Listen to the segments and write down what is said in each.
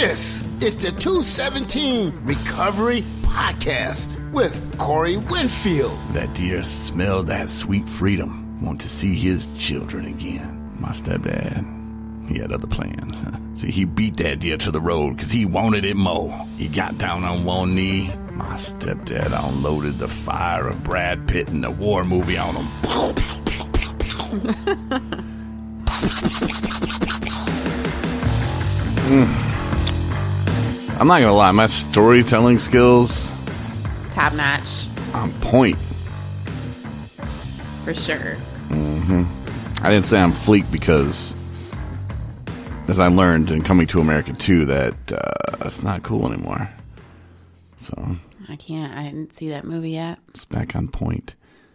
This is the 217 Recovery Podcast with Corey Winfield. That deer smelled that sweet freedom. Want to see his children again. My stepdad, he had other plans. See, he beat that deer to the road because he wanted it more. He got down on one knee. My stepdad unloaded the fire of Brad Pitt in the war movie on him. I'm not gonna lie, my storytelling skills, top notch, on point. For sure. I didn't say I'm fleek because, as I learned in Coming to America 2, that that's not cool anymore. So I didn't see that movie yet. It's back on point.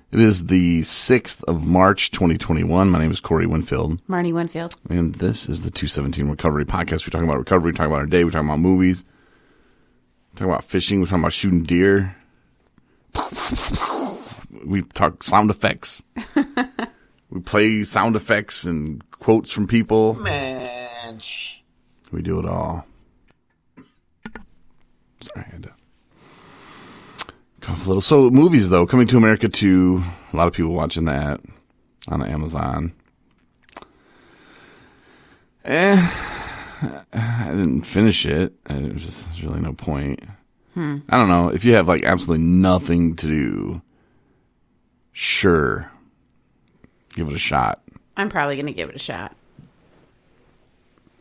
It is the 6th of March, 2021. My name is Corey Winfield. Marty Winfield. And this is the 217 Recovery Podcast. We talk about recovery, we talk about our day, we talk about movies, we talk about fishing, we talk about shooting deer. We talk sound effects. We play sound effects and quotes from people. Man, We do it all. Sorry, I had to cough a little. So, movies, though. Coming to America 2. A lot of people watching that on Amazon. I didn't finish it. There's really no point. I don't know. If you have, like, absolutely nothing to do, sure. Give it a shot. I'm probably going to give it a shot.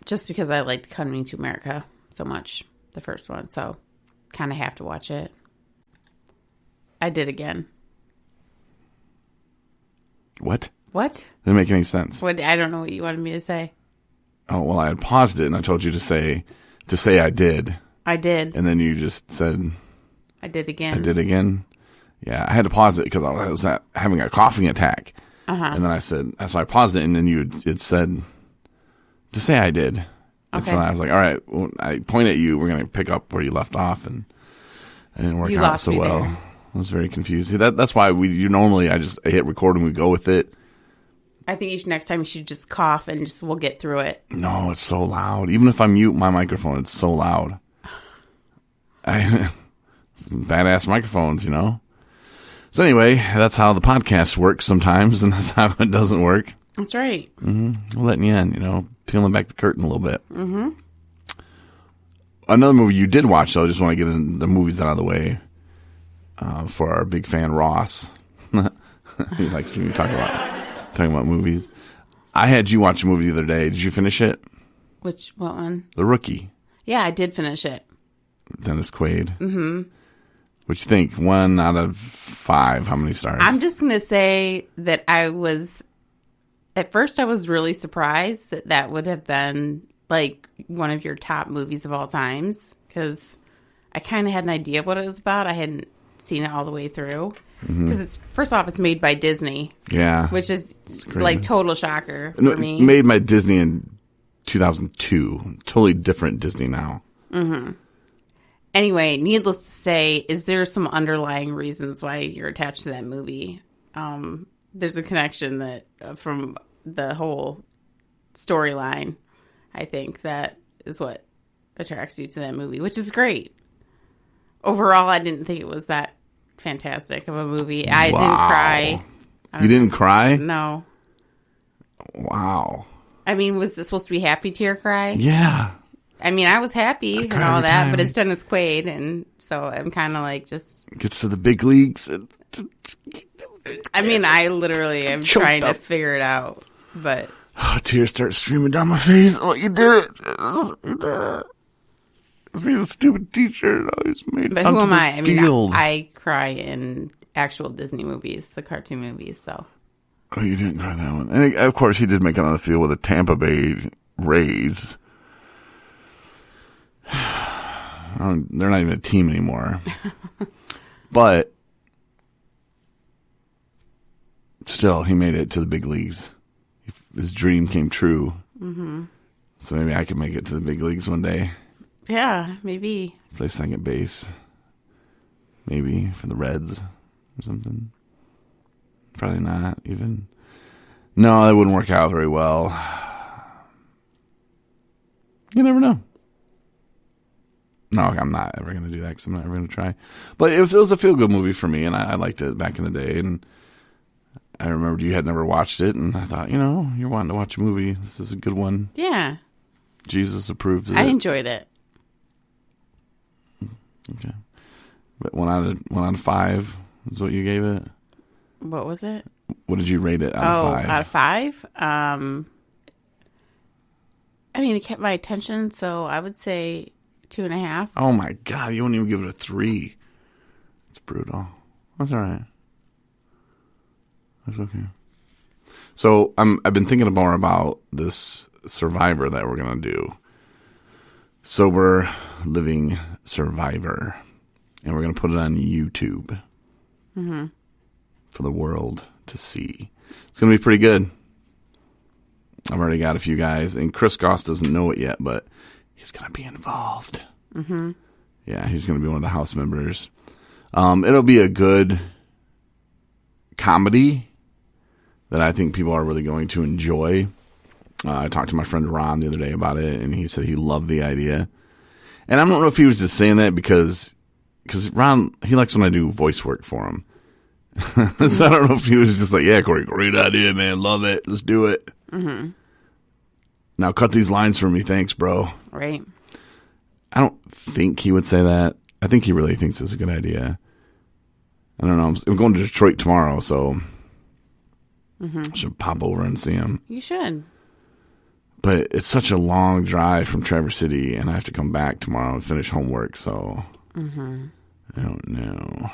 Just because I liked Coming to America so much, the first one. So, kind of have to watch it. I did again. What? What? Didn't make any sense. What? I don't know what you wanted me to say. Oh, well, I had paused it and I told you to say I did. I did. And then you just said, I did again. I did again. Yeah, I had to pause it because I was having a coughing attack. And then I said, so I paused it, and then it said to say I did. And so I was like, all right, well, I point at you, we're going to pick up where you left off, and it didn't work out so well. There. I was very confused. See, that's why I hit record and we go with it. I think next time you should just cough and we'll get through it. No, it's so loud. Even if I mute my microphone, it's so loud. It's badass microphones, you know? So anyway, that's how the podcast works sometimes, and that's how it doesn't work. That's right. Mm-hmm. We're letting you in, peeling back the curtain a little bit. Mm-hmm. Another movie you did watch, though, I just want to get in the movies out of the way for our big fan, Ross. He likes to talk about movies. I had you watch a movie the other day. Did you finish it? What one? The Rookie. Yeah, I did finish it. Dennis Quaid. Mm-hmm. What you think? 1 out of 5. How many stars? I'm just going to say that at first I was really surprised that would have been like one of your top movies of all times, because I kind of had an idea of what it was about. I hadn't seen it all the way through. Because first off, it's made by Disney. Yeah. Which is like total shocker for me. Made by Disney in 2002. Totally different Disney now. Mm-hmm. Anyway, needless to say, is there some underlying reasons why you're attached to that movie? There's a connection that from the whole storyline, I think, that is what attracts you to that movie, which is great. Overall, I didn't think it was that fantastic of a movie. I didn't cry. You didn't cry? No. Wow. I mean, was this supposed to be happy tear cry? Yeah. I mean, I was happy and all that, but it's Dennis Quaid, and so I'm kind of like just... Gets to the big leagues. I mean, I literally am trying to figure it out, but... Oh, tears start streaming down my face. Oh, you did it. You did it. See the stupid t-shirt I always made. But who am I? I mean, I cry in actual Disney movies, the cartoon movies, so... Oh, you didn't cry that one. And of course, he did make it on the field with the Tampa Bay Rays. They're not even a team anymore. But still, he made it to the big leagues. His dream came true. Mm-hmm. So maybe I could make it to the big leagues one day. Yeah, maybe. Play second base. Maybe for the Reds or something. Probably not even. No, that wouldn't work out very well. You never know. No, I'm not ever going to do that because I'm not ever going to try. But it was a feel-good movie for me, and I liked it back in the day. And I remembered you had never watched it, and I thought, you're wanting to watch a movie. This is a good one. Yeah. Jesus approves of it. I enjoyed it. Okay. But 1 out of 5 is what you gave it? What was it? What did you rate it out of 5? Out of 5? I mean, it kept my attention, so I would say 2.5. Oh my God, you won't even give it a 3. It's brutal. That's all right. That's okay. So I've been thinking more about this Survivor that we're going to do. Sober Living Survivor. And we're going to put it on YouTube for the world to see. It's going to be pretty good. I've already got a few guys. And Chris Goss doesn't know it yet, but he's going to be involved. Mm-hmm. Yeah, he's going to be one of the house members. It'll be a good comedy that I think people are really going to enjoy. I talked to my friend Ron the other day about it, and he said he loved the idea. And I don't know if he was just saying that because Ron, he likes when I do voice work for him. So I don't know if he was just like, yeah, Corey, great idea, man. Love it. Let's do it. Mm-hmm. Now cut these lines for me. Thanks, bro. Right. I don't think he would say that. I think he really thinks it's a good idea. I don't know. I'm going to Detroit tomorrow, so I should pop over and see him. You should. But it's such a long drive from Traverse City, and I have to come back tomorrow and finish homework, so I don't know.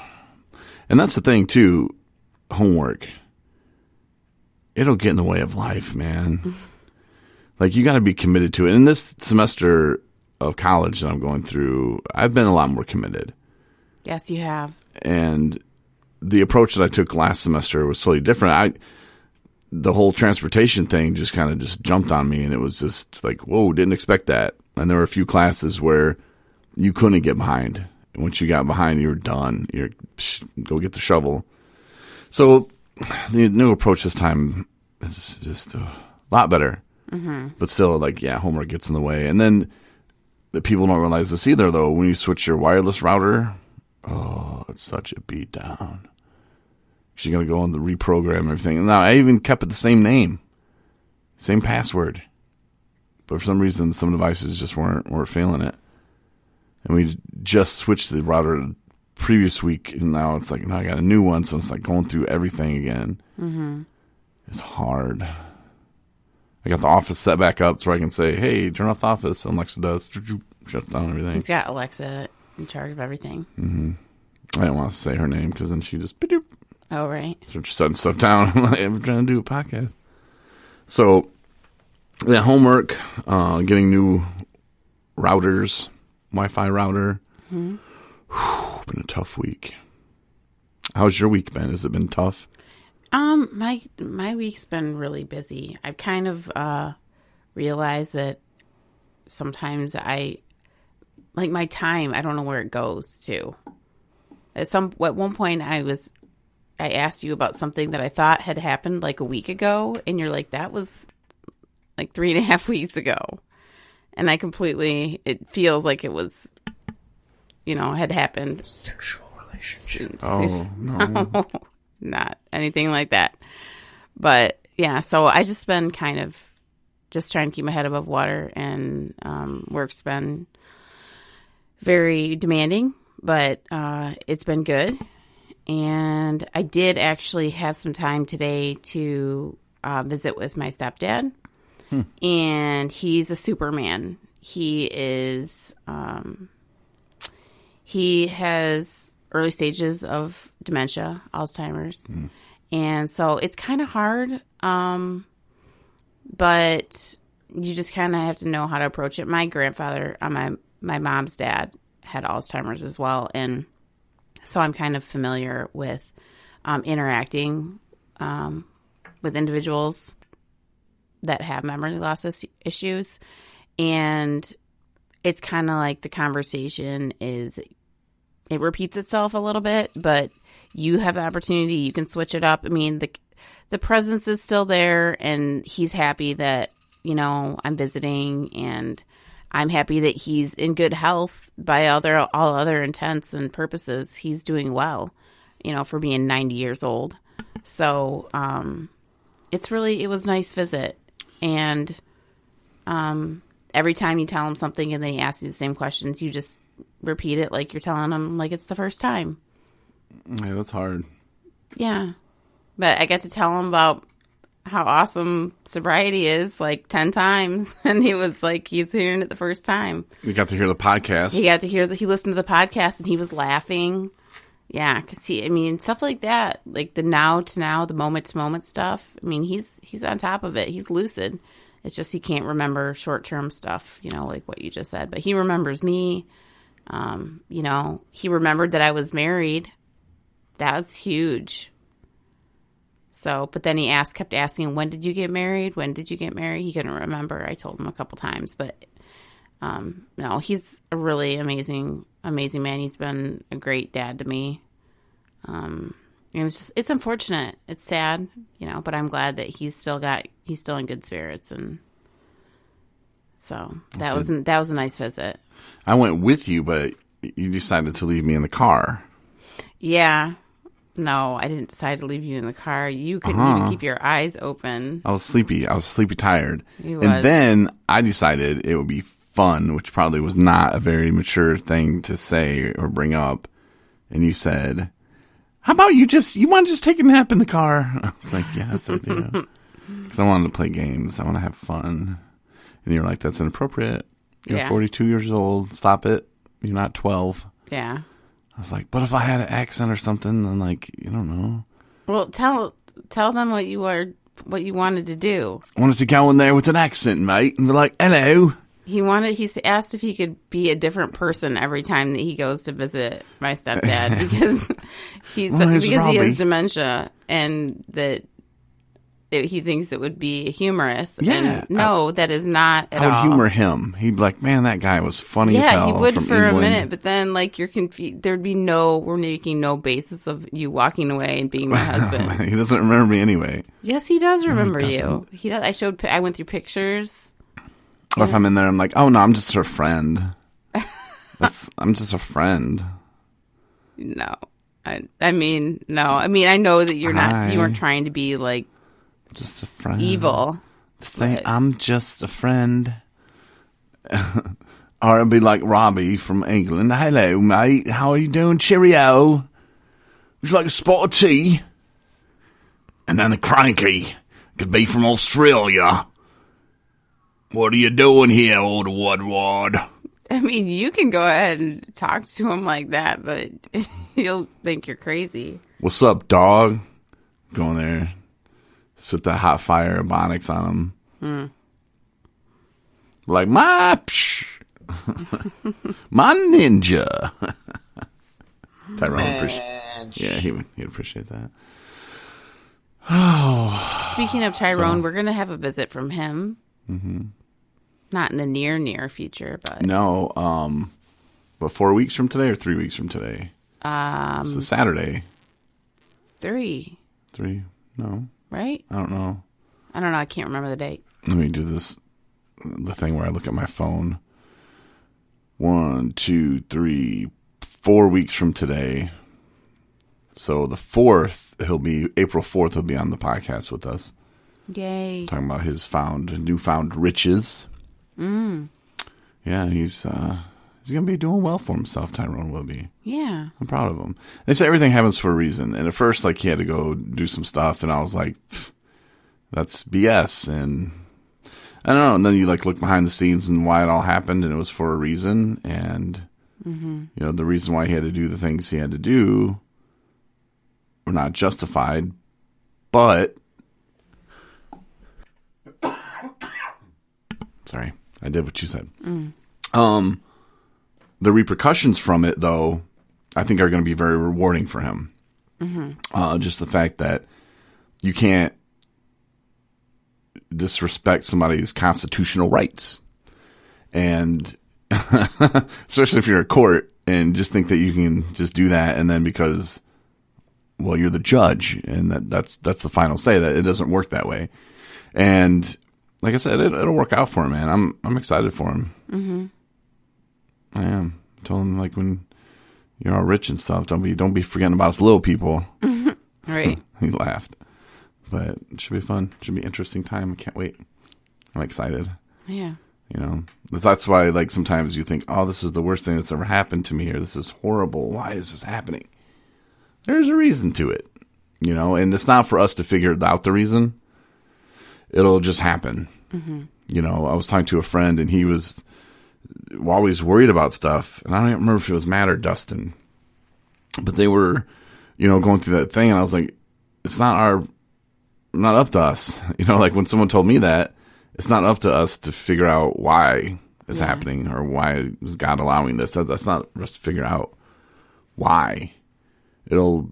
And that's the thing, too, homework. It'll get in the way of life, man. Like, you got to be committed to it. In this semester of college that I'm going through, I've been a lot more committed. Yes, you have. And the approach that I took last semester was totally different. The whole transportation thing just kind of just jumped on me, and it was just like, whoa, didn't expect that. And there were a few classes where you couldn't get behind. And once you got behind, you were done. Go get the shovel. So the new approach this time is just a lot better. Mm-hmm. But still, homework gets in the way. And then the people don't realize this either, though. When you switch your wireless router, oh, it's such a beat down. You're going to go on the reprogram and everything. And now I even kept it the same name, same password. But for some reason, some devices just weren't feeling it. And we just switched the router the previous week, and now it's like, now I got a new one, so it's like going through everything again. Mm-hmm. It's hard. I got the Office set back up so I can say, hey, turn off the Office. And Alexa does. Shuts down everything. He's got Alexa in charge of everything. Mm-hmm. I didn't want to say her name because then she just... Ba-doop. Oh, right. So she's shutting stuff down. I'm like, I'm trying to do a podcast. So, yeah, homework, getting new routers, Wi-Fi router. Mm-hmm. Whew, been a tough week. How's your week been? Has it been tough? My week's been really busy. I've kind of realized that sometimes my time, I don't know where it goes to. At one point I asked you about something that I thought had happened like a week ago, and you're like, that was like 3.5 weeks ago. And it feels like it was, had happened. Sexual relationship. Oh, no. Not anything like that. But yeah, so I just been kind of just trying to keep my head above water, and work's been very demanding, but it's been good. And I did actually have some time today to visit with my stepdad. And he's a Superman. He is, he has early stages of dementia, Alzheimer's. And so it's kind of hard, but you just kind of have to know how to approach it. My grandfather, my mom's dad, had Alzheimer's as well. And so I'm kind of familiar with interacting with individuals that have memory loss issues. And it's kind of like the conversation it repeats itself a little bit, but you have the opportunity, you can switch it up. I mean, the presence is still there, and he's happy that, I'm visiting, and I'm happy that he's in good health by all other intents and purposes. He's doing well, for being 90 years old. So it was a nice visit. And every time you tell him something and then he asks you the same questions, you just repeat it like you're telling him like it's the first time. Yeah, that's hard. Yeah. But I got to tell him about how awesome sobriety is like 10 times. And he was hearing it the first time. You got to hear the podcast. He listened to the podcast and he was laughing. Yeah. Cause stuff like that, like the now to now, the moment to moment stuff. He's on top of it. He's lucid. It's just, he can't remember short-term stuff, like what you just said, but he remembers me. He remembered that I was married. That was huge. So, but then he kept asking, when did you get married? When did you get married? He couldn't remember. I told him a couple times, but no, he's a really amazing man. He's been a great dad to me. And it's unfortunate. It's sad, but I'm glad that he's still in good spirits. And so that was a nice visit. I went with you, but you decided to leave me in the car. Yeah. No, I didn't decide to leave you in the car. You couldn't even keep your eyes open. I was sleepy. Tired. And then I decided it would be fun, which probably was not a very mature thing to say or bring up. And you said, how about you want to just take a nap in the car? I was like, yes, I do. Because I wanted to play games. I want to have fun. And you're like, that's inappropriate. You're 42 years old. Stop it. You're not 12. Yeah. I was like, but if I had an accent or something, then you don't know. Well, tell them what you wanted to do. I wanted to go in there with an accent, mate, and be like, hello. He asked if he could be a different person every time that he goes to visit my stepdad because he has dementia and that he thinks it would be humorous. Yeah. And no, that is not at all. I would humor him. He'd be like, man, that guy was funny as hell. Yeah, he would from for England. a minute, but then you're confused. We're making no basis of you walking away and being my husband. He doesn't remember me anyway. Yes, he does remember you. He does. I went through pictures. Or if I'm in there, I'm like, oh no, I'm just her friend. I'm just a friend. No. I know that you're not, you weren't trying to be just a friend. Evil. I'm just a friend. Or it'd be like Robbie from England. Hello, mate. How are you doing? Cheerio. Would you like a spot of tea? And then a cranky. Could be from Australia. What are you doing here, old Woodward? You can go ahead and talk to him like that, but he'll think you're crazy. What's up, dog? Go in there. Spit that hot fire ebonics on him. Like, my ninja. Tyrone he'd appreciate that. Oh. Speaking of Tyrone, we're going to have a visit from him. Mm-hmm. Not in the near future, but... No, but 4 weeks from today or 3 weeks from today? It's the Saturday. 3. 3? No. Right? I don't know. I can't remember the date. Let me do the thing where I look at my phone. 1, 2, 3, 4 weeks from today. So the 4th, April 4th, he'll be on the podcast with us. Yay. Talking about his newfound riches. Yeah, he's going to be doing well for himself, Tyrone will be. Yeah. I'm proud of him. They say everything happens for a reason. And at first, he had to go do some stuff, and I was like, that's BS. And I don't know. And then you look behind the scenes and why it all happened, and it was for a reason. And, the reason why he had to do the things he had to do were not justified, but... Sorry, I did what you said. The repercussions from it, though, I think are going to be very rewarding for him. Just the fact that you can't disrespect somebody's constitutional rights. And especially if you're a court and just think that you can just do that. And then because, well, you're the judge and that's the final say, that it doesn't work that way. And like I said, it'll work out for him, man. I'm excited for him. Mm-hmm. I am. I told him, like, when you're all rich and stuff, don't be forgetting about us little people. Right. He laughed. But it should be fun. It should be an interesting time. I can't wait. I'm excited. Yeah. You know, that's why, like, sometimes you think, oh, this is the worst thing that's ever happened to me, or this is horrible. Why is this happening? There's a reason to it, you know, and it's not for us to figure out the reason. It'll just happen. Mm-hmm. You know, I was talking to a friend, and he was always worried about stuff, and I don't even remember if it was Matt or Dustin, but they were, you know, going through that thing, and I was like, it's not up to us. You know, like when someone told me that, it's not up to us to figure out why it's happening or why is God allowing this. That's not for us to figure out why. It'll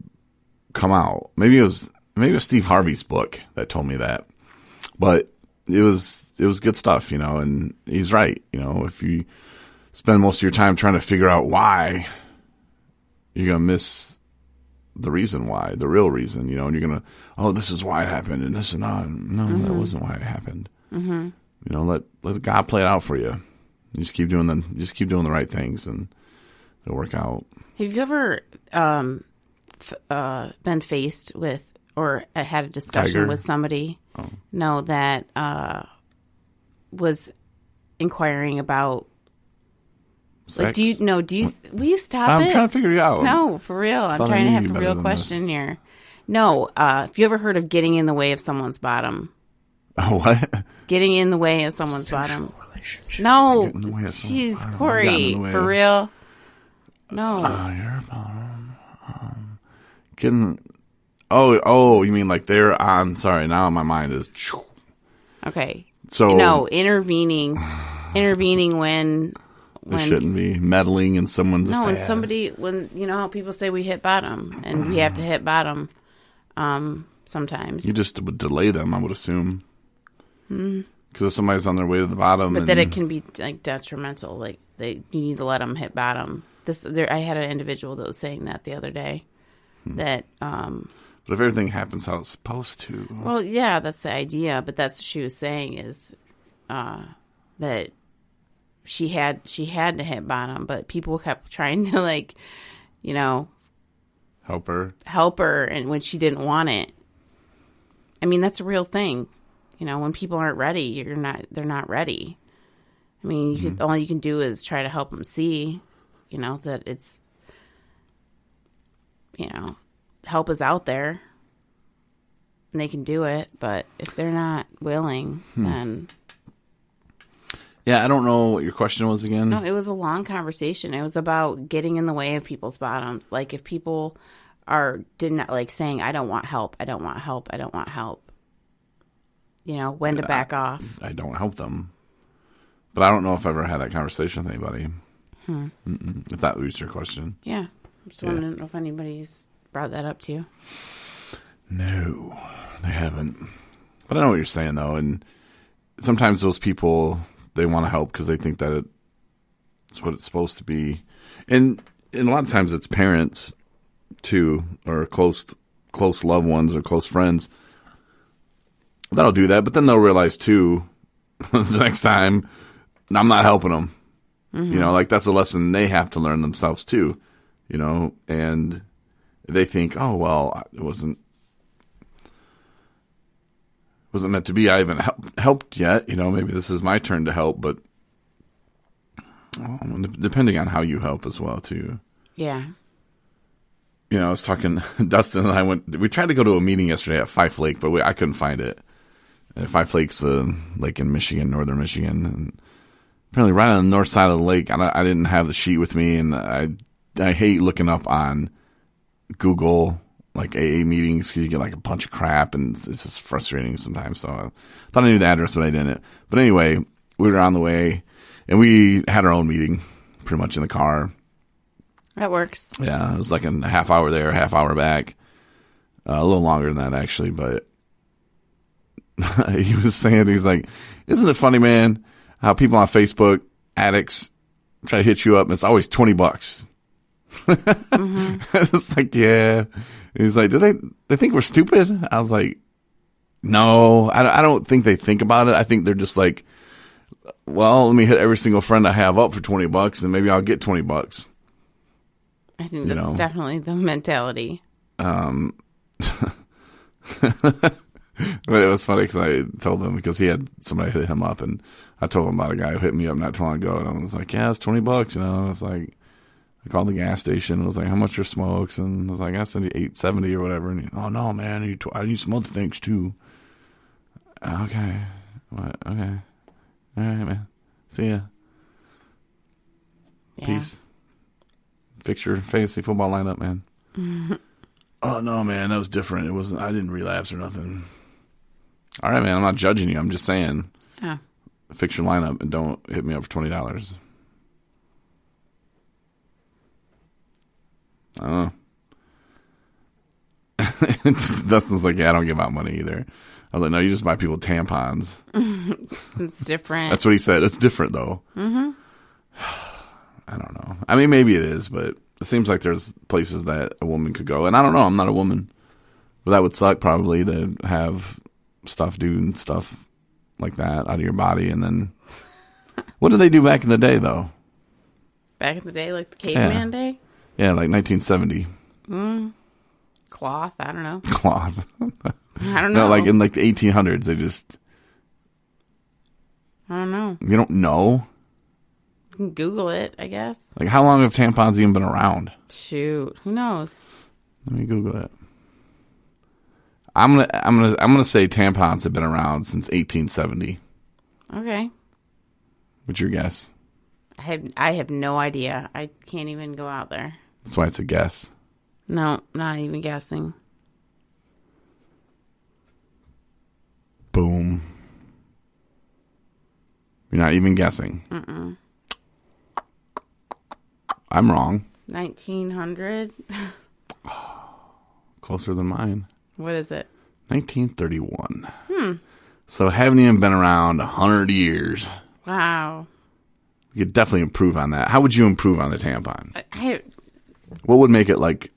come out. Maybe it was Steve Harvey's book that told me that, but it was good stuff, you know, and he's right. You know, if you spend most of your time trying to figure out why, you're going to miss the reason why, the real reason, you know, and you're going to, oh, this is why it happened and this and that. No, that wasn't why it happened. Mm-hmm. You know, let God play it out for you. You just keep doing the right things and it'll work out. Have you ever been faced with or had a discussion with somebody that was inquiring about sex? Like, will you stop it? I'm trying to figure it out. No, for real. I'm trying to have a real question here. No, have you ever heard of getting in the way of someone's bottom? Oh, what? Getting in the way of someone's bottom. No, jeez, Corey, for real. No. Your bottom. Getting. Oh, you mean like they're on? Sorry, now my mind is. Okay. So no, intervening when shouldn't be meddling in someone's. No, affairs. and somebody when you know how people say we hit bottom and we have to hit bottom. Sometimes you just would delay them, I would assume. Because if somebody's on their way to the bottom, but that it can be like detrimental. Like you need to let them hit bottom. I had an individual that was saying that the other day. That. But if everything happens how it's supposed to. Well, yeah, that's the idea. But that's what she was saying is that she had to hit bottom, but people kept trying to like, you know, help her, and when she didn't want it. I mean, that's a real thing. You know, when people aren't ready, they're not ready. I mean, all you can do is try to help them see, you know, that it's, you know, help is out there and they can do it. But if they're not willing, then. Yeah, I don't know what your question was again. No, it was a long conversation. It was about getting in the way of people's bottoms. Like if people didn't like saying, I don't want help. I don't want help. I don't want help. You know, when to back off. I don't help them. But I don't know if I've ever had that conversation with anybody. If that was your question. Yeah. I'm just wondering if anybody's brought that up to you. No, they haven't. But I know what you're saying, though. And sometimes those people, they want to help because they think that it's what it's supposed to be. And a lot of times it's parents, too, or close loved ones or close friends. That'll do that, but then they'll realize too the next time I'm not helping them. You know, like that's a lesson they have to learn themselves too. You know, and they think, oh well, it wasn't meant to be. I haven't helped yet. You know, maybe this is my turn to help, but depending on how you help as well too. Yeah. You know, I was talking. Dustin and I we tried to go to a meeting yesterday at Fife Lake, but I couldn't find it. Five Lake's a lake in Michigan, northern Michigan, and apparently right on the north side of the lake. I didn't have the sheet with me, and I hate looking up on Google like AA meetings because you get like a bunch of crap, and it's just frustrating sometimes. So I thought I knew the address, but I didn't. But anyway, we were on the way, and we had our own meeting, pretty much in the car. That works. Yeah, it was like a half hour there, half hour back, a little longer than that actually, but. He was saying, he's like, isn't it funny, man, how people on Facebook, addicts, try to hit you up and it's always $20. It's like, yeah. He's like, do they think we're stupid? I was like, No, I don't think they think about it. I think they're just like, well, let me hit every single friend I have up for $20 and maybe I'll get $20. I think that's definitely the mentality. But it was funny because I told him, because he had somebody hit him up, and I told him about a guy who hit me up not too long ago, and I was like, yeah, it's $20, you know. And I was like, I called the gas station and was like, how much are smokes? And I was like, I send you $8.70 or whatever. And he, oh no, man, I need some other things too. Okay. What? Okay. All right, man. See ya. Yeah. Peace. Fix your fantasy football lineup, man. Oh no, man, that was different. It wasn't. I didn't relapse or nothing. All right, man. I'm not judging you. I'm just saying. Yeah. Fix your lineup and don't hit me up for $20. I don't know. Dustin's like, yeah, I don't give out money either. I was like, no, you just buy people tampons. It's different. That's what he said. It's different, though. Mm-hmm. I don't know. I mean, maybe it is, but it seems like there's places that a woman could go. And I don't know. I'm not a woman. But that would suck, probably, to have stuff doing stuff like that out of your body. And then, what did they do back in the day, though? Back in the day, like the caveman day? Yeah, like 1970. Cloth, I don't know. Cloth. I don't know. No, like in like the 1800s, they just... I don't know. You don't know? You can Google it, I guess. Like, how long have tampons even been around? Shoot, who knows? Let me Google it. I'm gonna say tampons have been around since 1870. Okay. What's your guess? I have no idea. I can't even go out there. That's why it's a guess. No, not even guessing. Boom. You're not even guessing. Mm-mm. I'm wrong. 1900? Closer than mine. What is it? 1931. So haven't even been around 100 years. Wow. You could definitely improve on that. How would you improve on the tampon? I What would make it, like,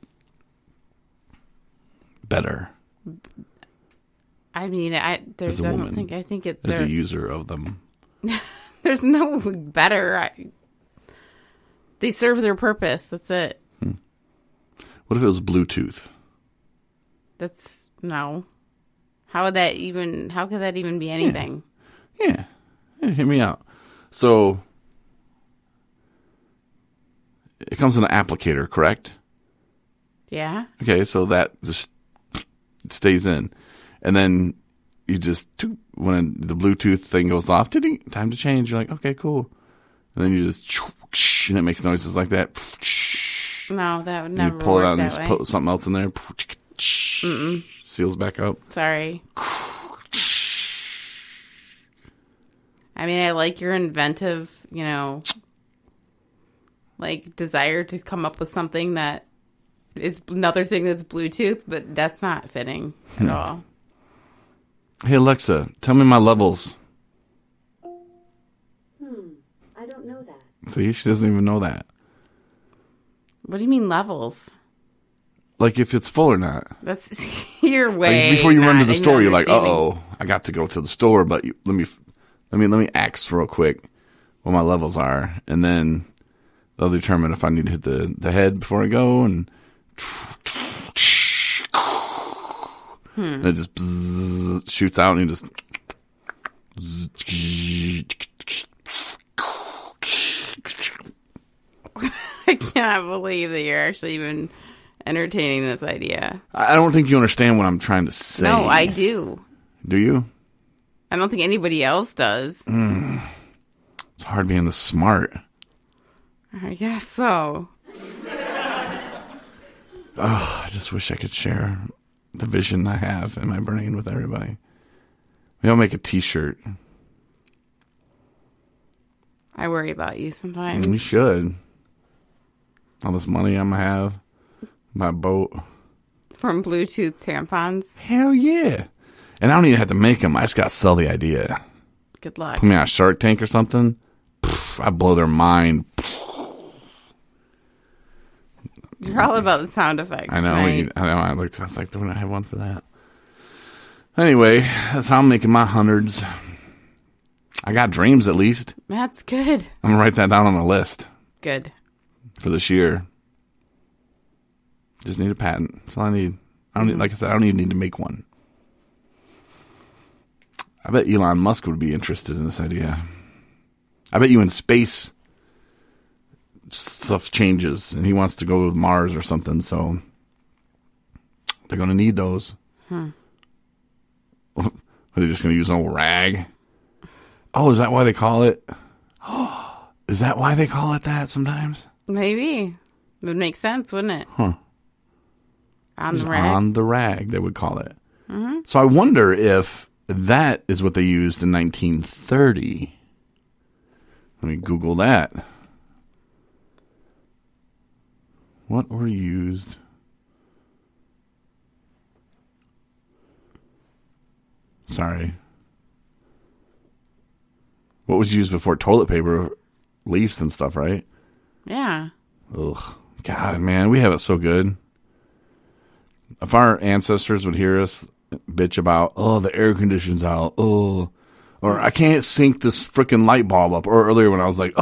better mean, as a woman? I think it. As a user of them. There's no better. They serve their purpose. That's it. What if it was Bluetooth? That's no. How could that even be anything? Yeah. Hear me out. So it comes in an applicator, correct? Yeah. Okay, so that just stays in. And then you just, when the Bluetooth thing goes off, time to change. You're like, okay, cool. And then you just, and it makes noises like that. No, that would never You pull it out work and that just way. put something else in there. Seals back up. Sorry. I mean, I like your inventive, like desire to come up with something that is another thing that's Bluetooth, but that's not fitting at all. Hey, Alexa, tell me my levels. I don't know that. See, she doesn't even know that. What do you mean levels? Like if it's full or not. That's your way. Like before you run to the store, you're like, understanding. "Uh-oh, I got to go to the store, but let me ask real quick what my levels are, and then they'll determine if I need to hit the head before I go, and it just bzzz, shoots out, and you just I cannot believe that you're actually even entertaining this idea. I don't think you understand what I'm trying to say. No, I do. Do you? I don't think anybody else does. It's hard being this smart. I guess so. Oh, I just wish I could share the vision I have in my brain with everybody. Maybe I'll make a t-shirt. I worry about you sometimes. You should. All this money I'm going to have. My boat. From Bluetooth tampons. Hell yeah. And I don't even have to make them. I just got to sell the idea. Good luck. Put me on Shark Tank or something. I blow their mind. You're all about the sound effects. I know. Right? I know. I was like, do I have one for that? Anyway, that's how I'm making my hundreds. I got dreams at least. That's good. I'm going to write that down on a list Good. for this year. Just need a patent. That's all I need. I don't need, like I said, I don't even need to make one. I bet Elon Musk would be interested in this idea. I bet you in space stuff changes and he wants to go to Mars or something, so they're going to need those. Are they just going to use an old rag? Oh, is that why they call it? Is that why they call it that sometimes? Maybe. It would make sense, wouldn't it? Huh. On the rag. On the rag, they would call it. So I wonder if that is what they used in 1930. Let me Google that. What were used? Sorry. What was used before toilet paper? Leaves and stuff, right? Yeah. Ugh. God, man, we have it so good. If our ancestors would hear us bitch about, oh, the air conditioning's out, oh, or I can't sync this freaking light bulb up, or earlier when I was like,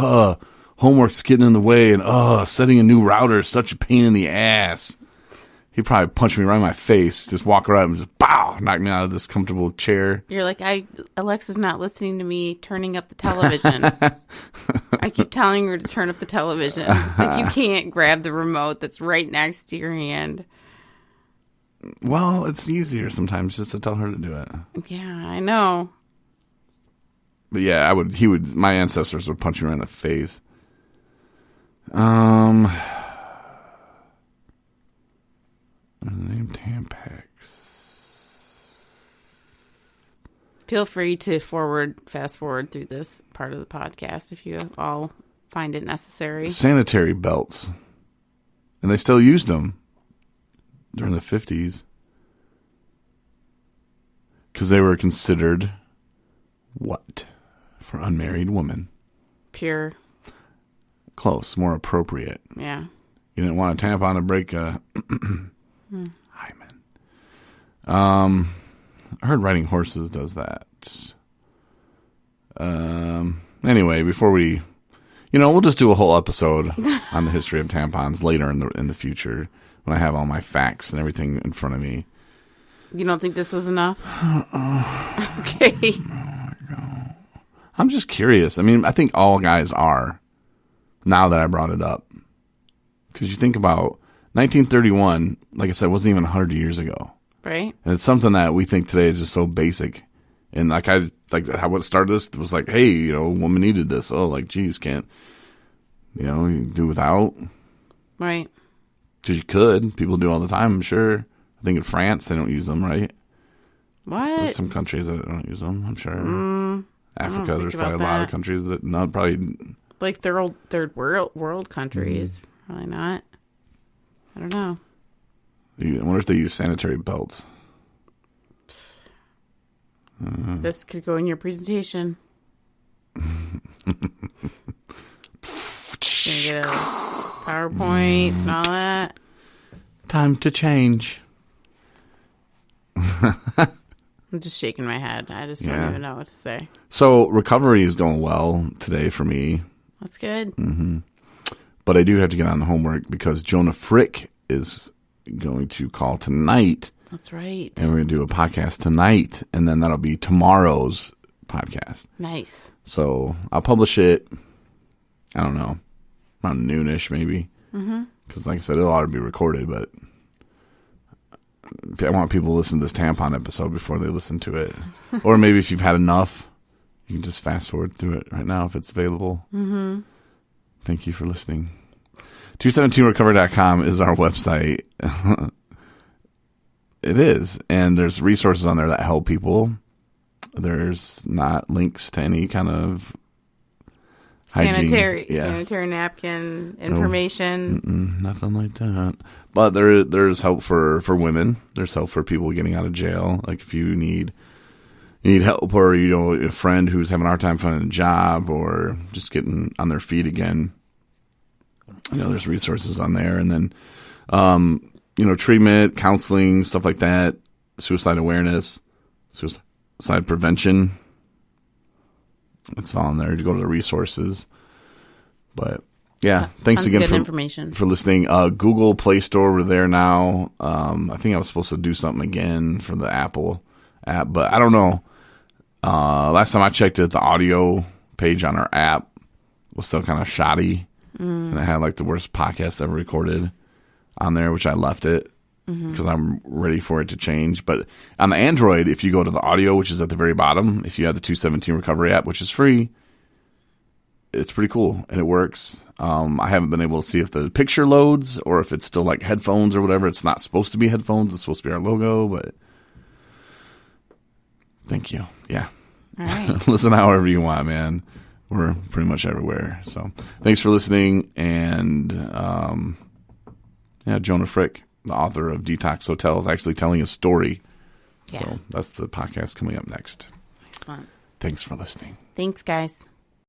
homework's getting in the way, and setting a new router is such a pain in the ass. He'd probably punch me right in my face, just walk around and just, pow, knock me out of this comfortable chair. You're like, Alexa's not listening to me turning up the television. I keep telling her to turn up the television. Like, you can't grab the remote that's right next to your hand. Well, it's easier sometimes just to tell her to do it. Yeah, I know. But yeah, my ancestors would punch me right in the face. Name Tampax. Feel free to fast forward through this part of the podcast if you all find it necessary. Sanitary belts. And they still used them during the 50s. Because they were considered what? For unmarried women. Pure. Close. More appropriate. Yeah. You didn't want a tampon to break a hymen. I heard riding horses does that. Anyway, before we... we'll just do a whole episode on the history of tampons later in the future when I have all my facts and everything in front of me. You don't think this was enough? Okay. I'm just curious. I mean, I think all guys are, now that I brought it up. Because you think about 1931, like I said, wasn't even 100 years ago. Right. And it's something that we think today is just so basic. And like how it started this was like, hey, a woman needed this. Oh, like, geez, can't, you do without. Right. Because you could. People do all the time, I'm sure. I think in France, they don't use them, right? What? There's some countries that don't use them, I'm sure. Africa, there's probably a lot of countries that not probably... Like third world countries. Probably not. I don't know. I wonder if they use sanitary belts. This could go in your presentation. Gonna get a PowerPoint and all that. Time to change. I'm just shaking my head. I just don't even know what to say. So recovery is going well today for me. That's good. Mm-hmm. But I do have to get on the homework because Jonah Frick is going to call tonight. That's right. And we're going to do a podcast tonight, and then that'll be tomorrow's podcast. Nice. So I'll publish it, I don't know, around noonish maybe. Because like I said, it ought to be recorded, but I want people to listen to this tampon episode before they listen to it. Or maybe if you've had enough, you can just fast forward through it right now if it's available. Thank you for listening. 217recover.com is our website. It is. And there's resources on there that help people. There's not links to any kind of sanitary hygiene. Napkin information. Nothing like that. But there's help for women. There's help for people getting out of jail. Like if you need help, or a friend who's having a hard time finding a job or just getting on their feet again. There's resources on there. And then treatment, counseling, stuff like that, suicide awareness. suicide prevention. It's on there. You go to the resources. But yeah, thanks Tons of again good for information. for listening. Google Play Store, we're there now. I think I was supposed to do something again for the Apple app, but I don't know. Last time I checked it, the audio page on our app was still kind of shoddy, and it had like the worst podcast ever recorded on there, which I left it because I'm ready for it to change. But on the Android, if you go to the audio, which is at the very bottom, if you have the 217 Recovery app, which is free, it's pretty cool and it works. I haven't been able to see if the picture loads or if it's still like headphones or whatever. It's not supposed to be headphones. It's supposed to be our logo, but thank you. Yeah. All right. Listen however you want, man. We're pretty much everywhere. So thanks for listening. And Jonah Frick, the author of Detox Hotel, is actually telling a story. Yeah. So that's the podcast coming up next. Excellent. Thanks for listening. Thanks, guys.